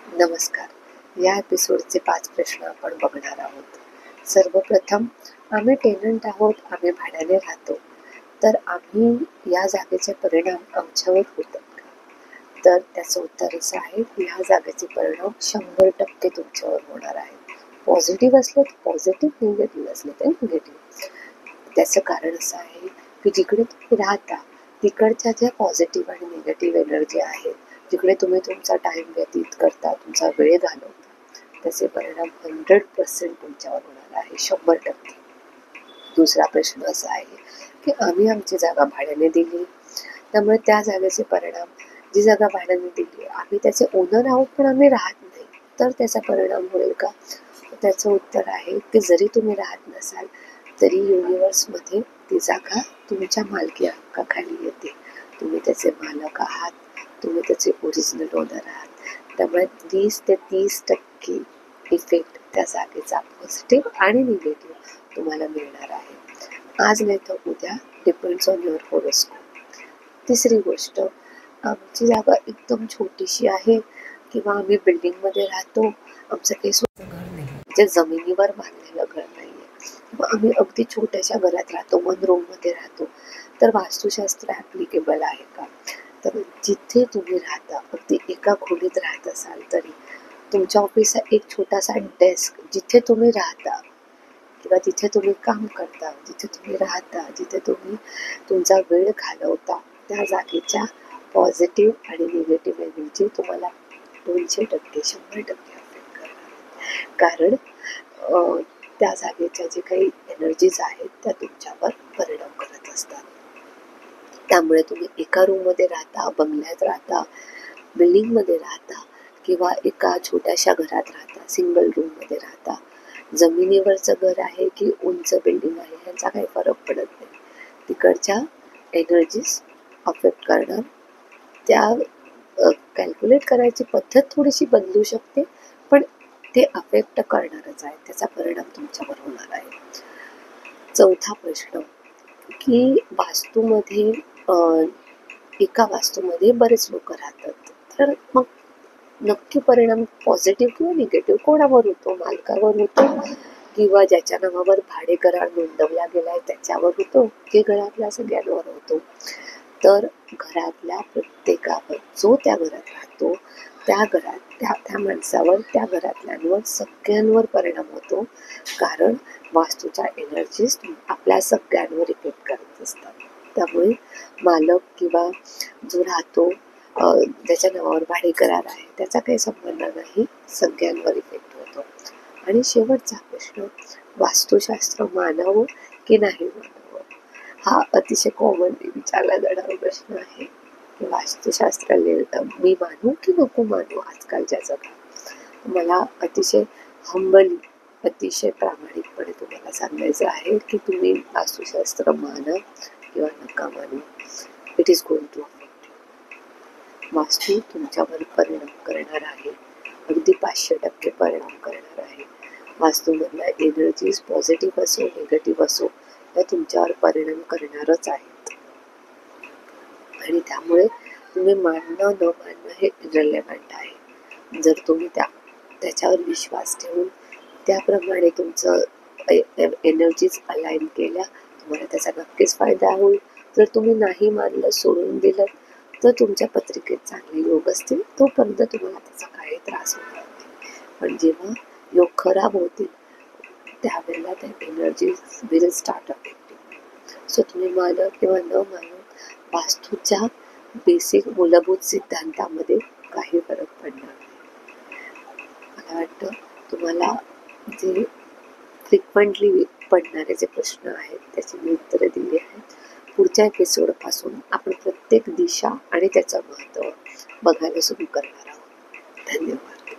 नमस्कार. या एपिसोडचे 5 प्रश्न आपण बघणार आहोत. सर्वप्रथम, आम्ही टेनंट आहोत, आम्ही भाड्याने राहतो, तर आम्ही या जागेचे परिणाम आमच्यावर होतात का? तर त्याचं उत्तर असं आहे की ह्या जागेचे परिणाम 100% तुमच्यावर होणार आहेत. पॉझिटिव्ह असले तर पॉझिटिव्ह, निगेटिव्ह असले तर निगेटिव्ह. त्याचं कारण असं आहे की जिकडे तुम्ही राहता तिकडच्या ज्या पॉझिटिव्ह आणि निगेटिव्ह एनर्जी आहेत, जिकडे तुम्ही तुमचा टाईम व्यतीत करता, तुमचा वेळ घालवता, त्याचे परिणाम 100% तुमच्यावर होणार आहे, 100%. दुसरा प्रश्न असा आहे की आम्ही आमची जागा भाड्याने दिली, त्यामुळे त्या जागेचे परिणाम, जी जागा भाड्याने दिली आम्ही त्याचे ओनर आहोत पण आम्ही राहत नाही, तर त्याचा परिणाम होईल का? त्याचं उत्तर आहे की जरी तुम्ही राहत नसाल तरी युनिवर्समध्ये ती जागा तुमच्या मालकी हक्काखाली येते. तुम्ही त्याचे मालक आहात, तुम्ही त्याचे ओरिजिनल ओनर आहात. त्यामुळे 20 ते 30% इफेक्ट त्या जागेचा पॉझिटिव्ह आणि निगेटिव्ह तुम्हाला मिळणार आहे. आज नाही तर उद्या, डिपेंड्स ऑन युअर होरोस्कोप. तिसरी गोष्ट, आमची जागा एकदम छोटीशी आहे किंवा आम्ही बिल्डिंगमध्ये राहतो, आमचं काही स्वतःचं घर नाही, म्हणजे जमिनीवर बांधलेलं घर नाही आहे, किंवा आम्ही अगदी छोट्याशा घरात राहतो, 1 रूममध्ये राहतो, तर वास्तुशास्त्र ॲप्लिकेबल आहे का? तर जिथे तुम्ही राहता, अगदी एका खोलीत राहत असाल तरी तुमच्या ऑफिसचा एक छोटासा डेस्क जिथे तुम्ही राहता किंवा जिथे तुम्ही काम करता, जिथे तुम्ही राहता, जिथे तुम्ही तुमचा वेळ घालवता, त्या जागेच्या पॉझिटिव्ह आणि निगेटिव्ह एनर्जी तुम्हाला 200%, 100% अफेक्ट करणार. कारण त्या जागेच्या जे काही एनर्जीज आहेत त्या तुमच्यावर परिणाम करत असतात. त्यामुळे तुम्ही एका रूममध्ये राहता, बंगल्यात राहता, बिल्डिंगमध्ये राहता किंवा एका छोट्याशा घरात राहता, सिंगल रूममध्ये राहता, जमिनीवरचं घर आहे की उंच बिल्डिंग आहे, ह्याचा काही फरक पडत नाही. तिकडच्या एनर्जीज अफेक्ट करणार. त्या कॅल्क्युलेट करायची पद्धत थोडीशी बदलू शकते, पण ते अफेक्ट करणारच आहे, त्याचा परिणाम तुमच्यावर होणार आहे. चौथा प्रश्न की वास्तूमध्ये एका वास्तूमध्ये बरेच लोक राहतात, तर मग नक्की परिणाम पॉझिटिव्ह किंवा निगेटिव्ह कोणावर होतो? मालकावर होतो किंवा ज्याच्या नावावर भाडे करार नोंदवला गेलाय त्याच्यावर होतो की घरातल्या सगळ्यांवर होतो? तर घरातल्या प्रत्येकावर, जो त्या घरात राहतो त्या घरात त्या माणसावर, त्या घरातल्यांवर, सगळ्यांवर परिणाम होतो. कारण वास्तूच्या एनर्जीज आपल्या सगळ्यांवर इफेक्ट करत असतात. त्यामुळे मालक किंवा जो राहतो, ज्याच्या नावावर भाडे करार आहे, त्याचा काही संबंध नाही, सगळ्यांवर इफेक्ट होतो. आणि शेवटचा प्रश्न, वास्तुशास्त्र मानावं की नाही मानावं? हा अतिशय कॉमनली विचारला जाणारा प्रश्न आहे की वास्तुशास्त्र मी मानू की नको मानू आजकालच्या जगात. मला अतिशय हंबली, अतिशय प्रामाणिकपणे तुम्हाला सांगायचं आहे की तुम्ही वास्तुशास्त्र माना किंवा नका मानू, it is going to affect you. वास्तू तुमच्यावर परिणाम करणार आहे, अगदी 500% परिणाम करणार आहे. वास्तूमधल्या एनर्जीज पॉझिटिव्ह असो निगेटिव्ह असो, त्या तुमच्यावर परिणाम करणारच आहेत. आणि त्यामुळे तुम्ही मानणं न मानणं हे इररिलेव्हंट आहे. जर तुम्ही त्याच्यावर विश्वास ठेवून त्याप्रमाणे तुमचं एनर्जीज अलाइन केल्या, तुम्हाला त्याचा नक्कीच फायदा होईल. जर तुम्ही नाही मानलं, सोडून दिलं, तर तुमच्या पत्रिकेत चांगले योग असतील, तोपर्यंत तुम्हाला त्याचा काही त्रास होणार नाही. पण जेव्हा योग खराब होतील त्यावेळेला त्या energies will start affecting. So तुम्ही माना किंवा न मानू, वास्तूच्या बेसिक मूलभूत सिद्धांतामध्ये काही फरक पडणार नाही. मला वाटतं तुम्हाला जे फ्रिक्वेंटली पडणारे जे प्रश्न आहेत त्याची मी उत्तरं दिली आहेत. पुढच्या एपिसोडपासून आपण प्रत्येक दिशा आणि त्याचं महत्त्व बघायला सुरू करणार आहोत. धन्यवाद.